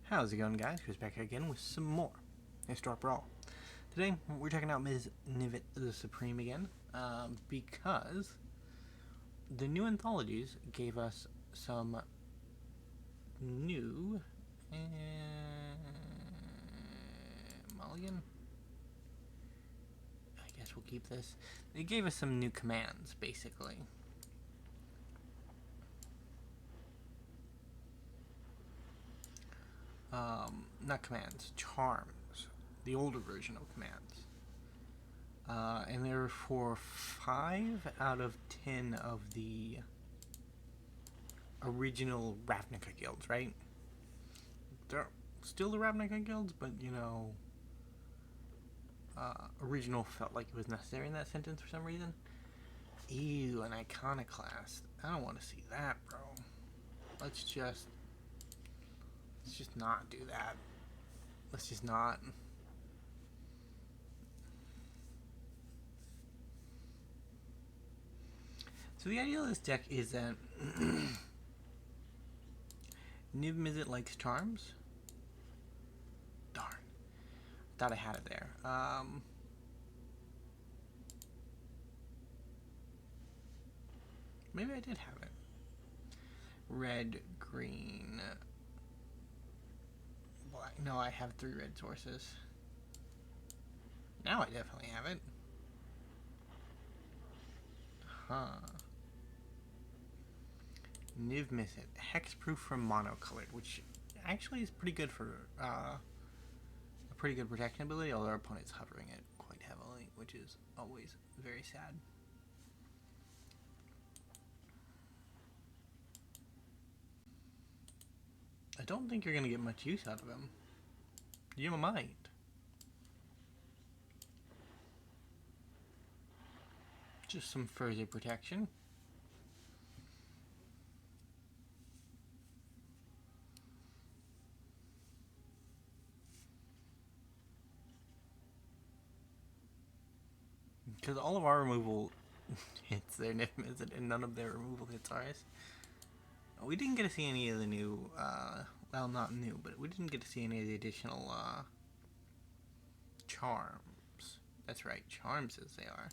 How's it going, guys? Chris back again with some more Historic Brawl. Today, we're checking out Ms. Niv-Mizzet the Supreme again, because the new anthologies gave us some new... mulligan? I guess we'll keep this. They gave us some new commands, basically. Not commands, charms. The older version of commands. And they're for 5 out of 10 of the original Ravnica guilds, right? They're still the Ravnica guilds, but, you know, original felt like it was necessary in that sentence for some reason. Ew, an iconoclast. I don't want to see that, bro. Let's just not do that. Let's just not. So the idea of this deck is that Niv-Mizzet likes charms. Darn. Thought I had it there. Maybe I did have it. Red, green, black. No, I have 3 red sources. Now I definitely have it. Huh. Niv-Mizzet, hexproof from monocolored, which actually is pretty good for a pretty good protection ability, although our opponent's hovering it quite heavily, which is always very sad. I don't think you're going to get much use out of him. You might. Just some further protection. Because all of our removal hits their Niv-Mizzet and none of their removal hits ours. We didn't get to see any of the new, well, not new, but we didn't get to see any of the additional charms. That's right, charms as they are.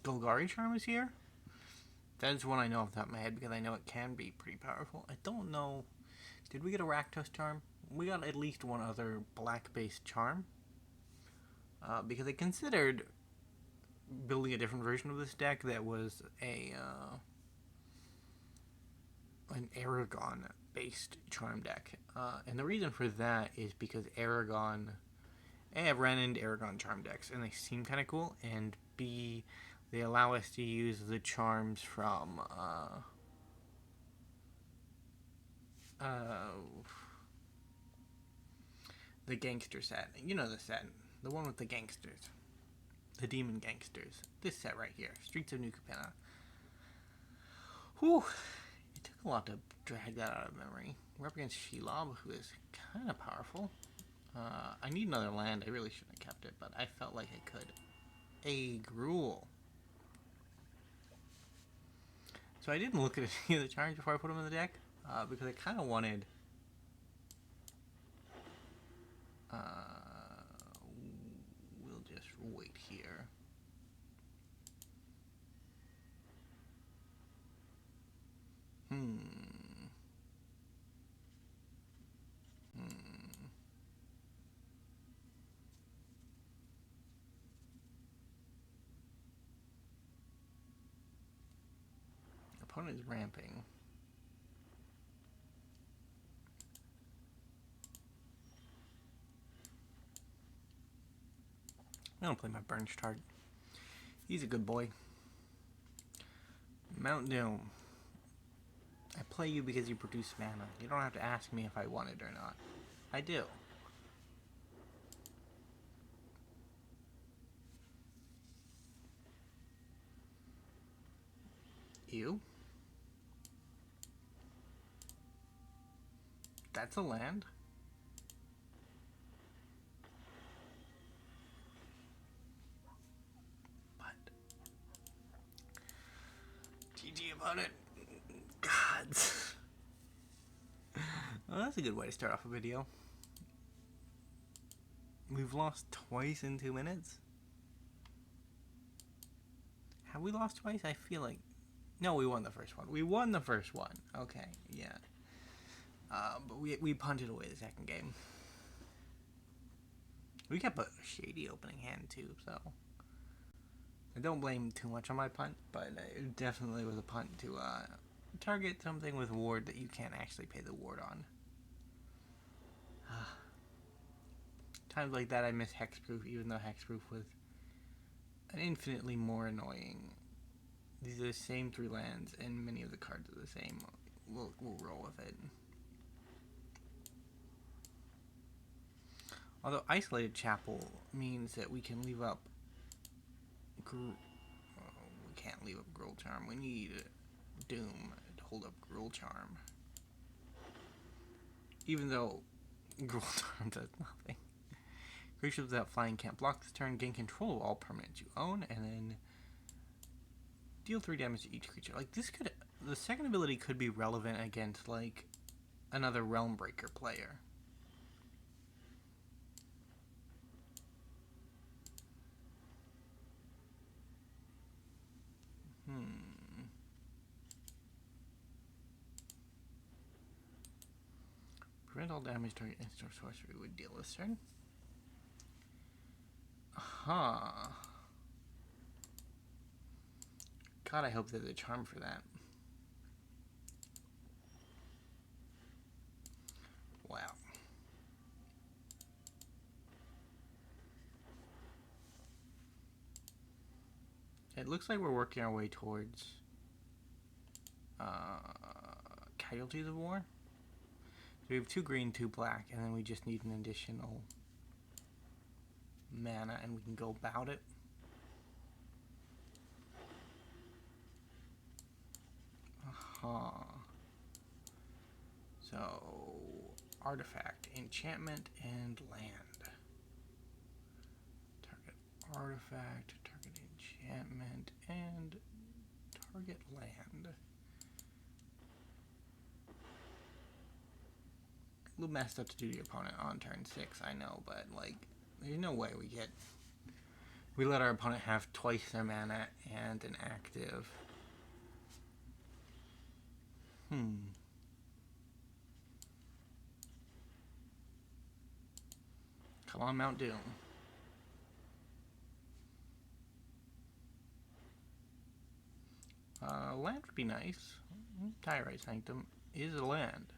Golgari Charm is here. That is one I know off the top of my head because I know it can be pretty powerful. I don't know. Did we get a Rakdos Charm? We got at least one other black-based charm. Because I considered building a different version of this deck that was an Aragon-based charm deck. And the reason for that is because Aragon... A, I've ran into Aragon charm decks, and they seem kind of cool, and B, they allow us to use the charms from, the gangster set. You know the set. The one with the gangsters. The demon gangsters. This set right here. Streets of New Capenna. Whew. It took a lot to drag that out of memory. We're up against Shelob, who is kind of powerful. I need another land. I really shouldn't have kept it, but I felt like I could. A Gruul. So I didn't look at any of the charms before I put them in the deck, because I kind of wanted... we'll just wait here. Opponent is ramping. I don't play my Burnished Hart. He's a good boy. Mount Doom. I play you because you produce mana. You don't have to ask me if I want it or not. I do. You? That's a land. GG opponent. Gods. that's a good way to start off a video. We've lost twice in 2 minutes. Have we lost twice? I feel like... No, we won the first one. We won the first one. Okay, yeah. But we punted away the second game. We kept a shady opening hand too, so... I don't blame too much on my punt, but it definitely was a punt to target something with ward that you can't actually pay the ward on. Times like that I miss Hexproof, even though Hexproof was an infinitely more annoying. These are the same 3 lands, and many of the cards are the same. We'll roll with it. Although Isolated Chapel means that we can leave up... we can't leave up Gruul Charm. We need Doom to hold up Gruul Charm. Even though Gruul Charm does nothing. Creatures without flying can't block this turn. Gain control of all permanents you own, and then deal 3 damage to each creature. Like, this could... The second ability could be relevant against, like, another Realmbreaker player. Prevent all damage target instant sorcery would deal this turn. God, I hope there's a charm for that. Wow. It looks like we're working our way towards Casualties of War. So we have 2 green, 2 black, and then we just need an additional mana, and we can go about it. So, artifact, enchantment, and land. Target artifact, target enchantment, and target land. A little messed up to do to your opponent on turn 6, I know, but, like, there's no way we let our opponent have twice their mana and an active. Come on, Mount Doom. Land would be nice. Tyrite Sanctum is a land.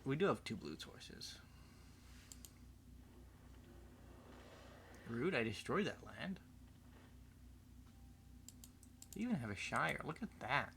We do have 2 blue sources. Rude, I destroyed that land. You even have a Shire. Look at that.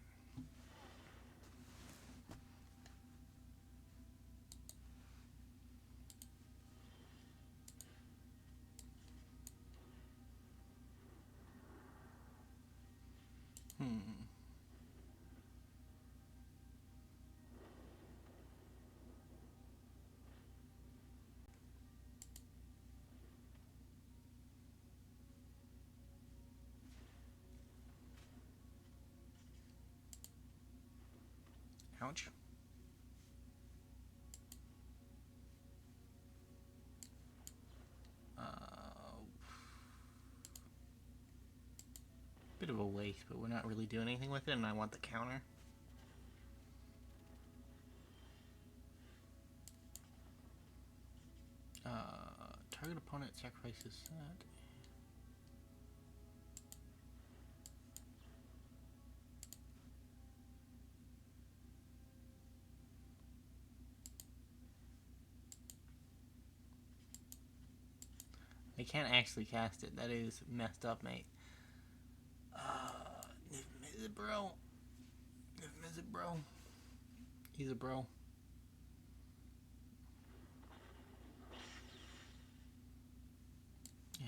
Ouch. Bit of a waste, but we're not really doing anything with it, and I want the counter. Target opponent sacrifices that. I can't actually cast it. That is messed up, mate. Niv-Mizzet, bro. Niv-Mizzet, bro. He's a bro.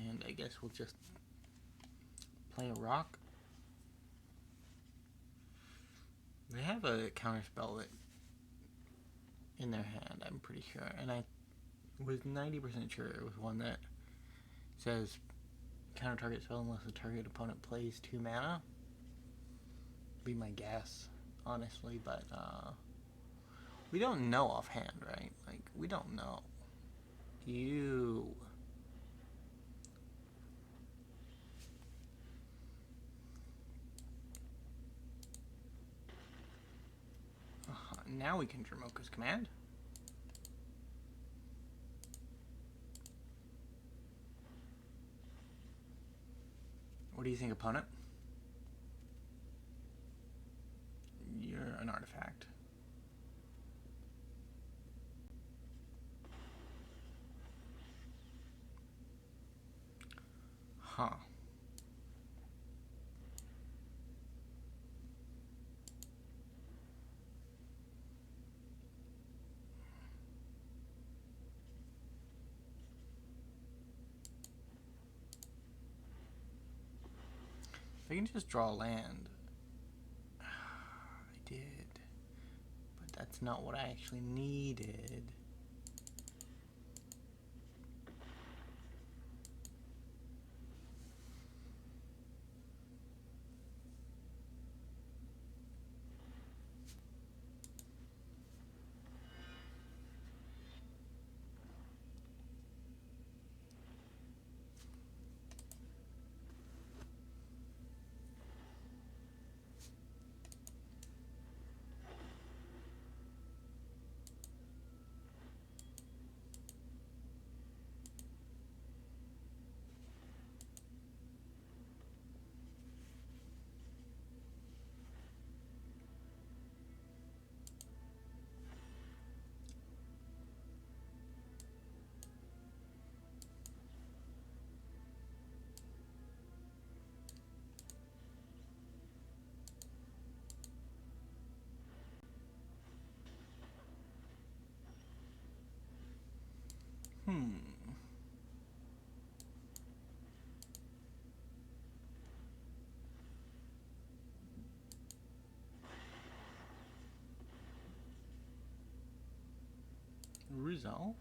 And I guess we'll just play a rock. They have a counterspell that in their hand, I'm pretty sure. And I was 90% sure it was one that says counter target spell unless the target opponent plays 2 mana. be my guess, honestly, but we don't know offhand, right? Like, we don't know. You. Now we can Dromoka's command. What do you think, opponent? You're an artifact. Huh. I can just draw land. I did. But that's not what I actually needed. Resolve.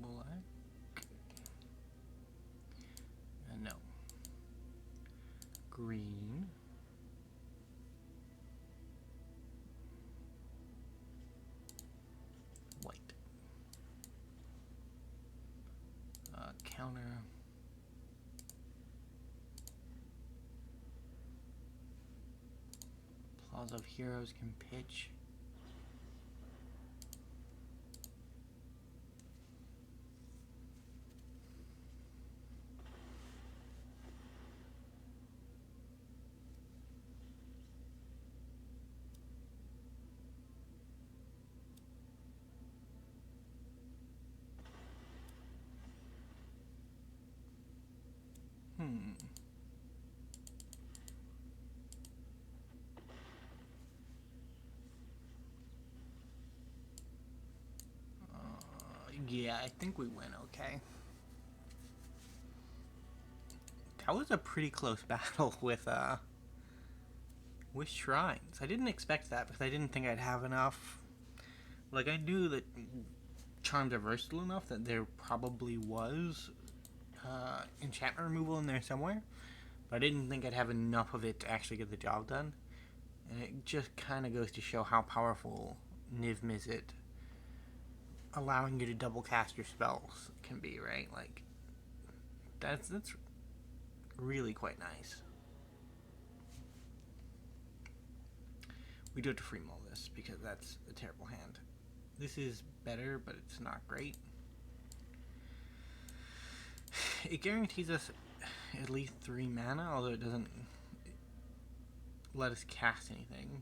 Black. No. Green. White. Counter. Plaza of Heroes can pitch. Yeah, I think we win okay. That was a pretty close battle with shrines. I didn't expect that because I didn't think I'd have enough. Like, I knew that charms are versatile enough that there probably was enchantment removal in there somewhere, but I didn't think I'd have enough of it to actually get the job done. And it just kind of goes to show how powerful Niv-Mizzet, allowing you to double cast your spells, can be, right? Like, that's really quite nice. We do have to free mull this because that's a terrible hand. This is better, but it's not great. It guarantees us at least 3 mana, although it doesn't let us cast anything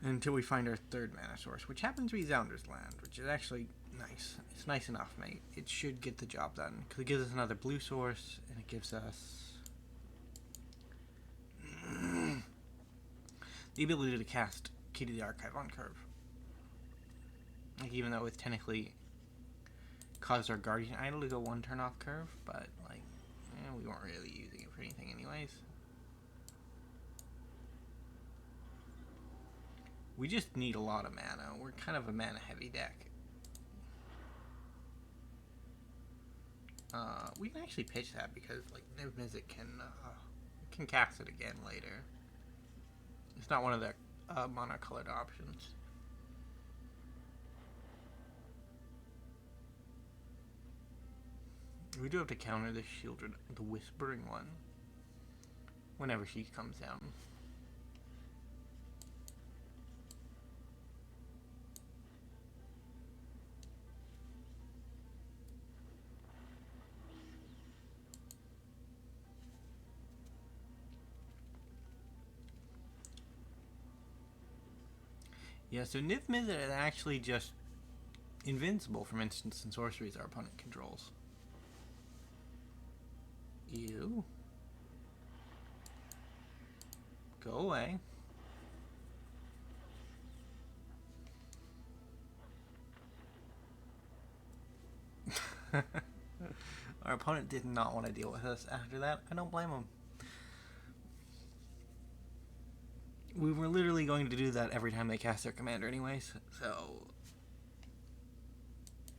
until we find our 3rd mana source, which happens to be Zounder's Land, which is actually nice. It's nice enough, mate. It should get the job done, because it gives us another blue source, and it gives us the ability to cast Key to the Archive on curve. Like, even though it technically caused our Guardian Idol to go 1 turn off curve, but, like, we weren't really using it for anything anyways. We just need a lot of mana. We're kind of a mana heavy deck. We can actually pitch that because like Niv-Mizzet can cast it again later. It's not one of their monocolored options. We do have to counter the shielded, the Whispering one, whenever she comes down. Yeah, so Niv-Mizzet is actually just invincible from instants and sorceries our opponent controls. You. Go away. Our opponent did not want to deal with us after that. I don't blame him. We were literally going to do that every time they cast their commander anyways, so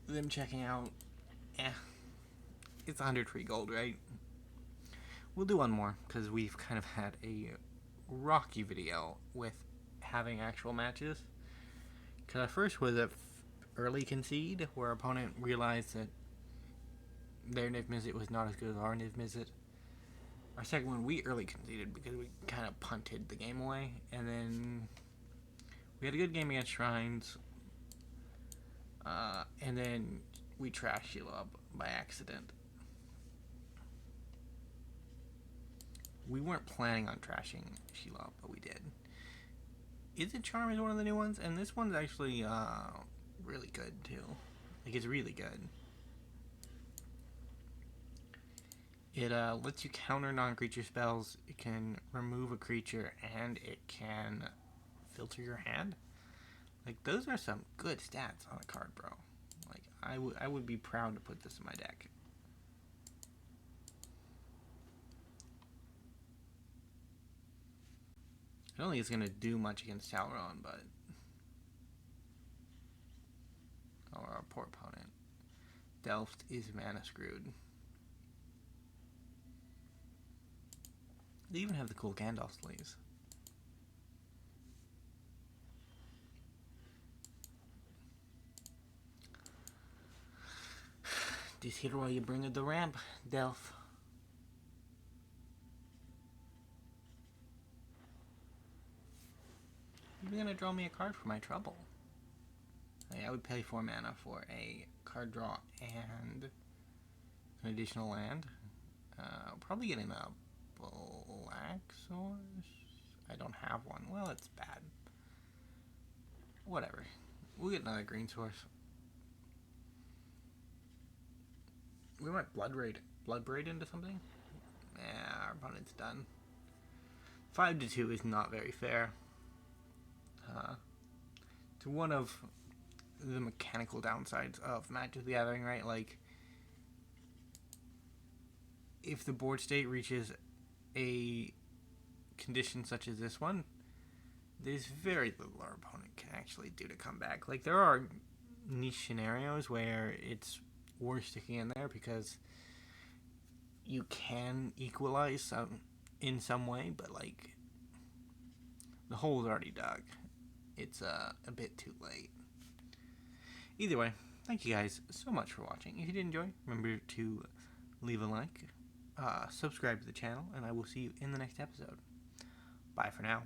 them checking out, it's 100 free gold, right? We'll do one more, because we've kind of had a rocky video with having actual matches. Because our first was a early concede, where our opponent realized that their Niv-Mizzet was not as good as our Niv-Mizzet. Our second one, we early conceded because we kind of punted the game away. And then we had a good game against Shrines. And then we trashed Shelob by accident. We weren't planning on trashing Shelob, but we did. Izzet Charm is one of the new ones, and this one's actually really good too. Like, it's really good. It lets you counter non-creature spells, it can remove a creature, and it can filter your hand. Like, those are some good stats on a card, bro. Like, I would be proud to put this in my deck. I don't think it's going to do much against Sauron, but... Oh, our poor opponent. Delft is mana screwed. They even have the cool Gandalf sleeves. This hero you bring at the ramp, Delft. You're gonna draw me a card for my trouble. I would pay 4 mana for a card draw and an additional land. Probably getting a black source. I don't have one. Well, it's bad. Whatever. We'll get another green source. We might Bloodbraid into something. Yeah, our opponent's done. 5-2 is not very fair. To one of the mechanical downsides of Magic the Gathering, right? Like, if the board state reaches a condition such as this one, there's very little our opponent can actually do to come back. Like, there are niche scenarios where it's worth sticking in there because you can equalize in some way, but, like, the hole's already dug. It's a bit too late. Either way, thank you guys so much for watching. If you did enjoy, remember to leave a like, subscribe to the channel, and I will see you in the next episode. Bye for now.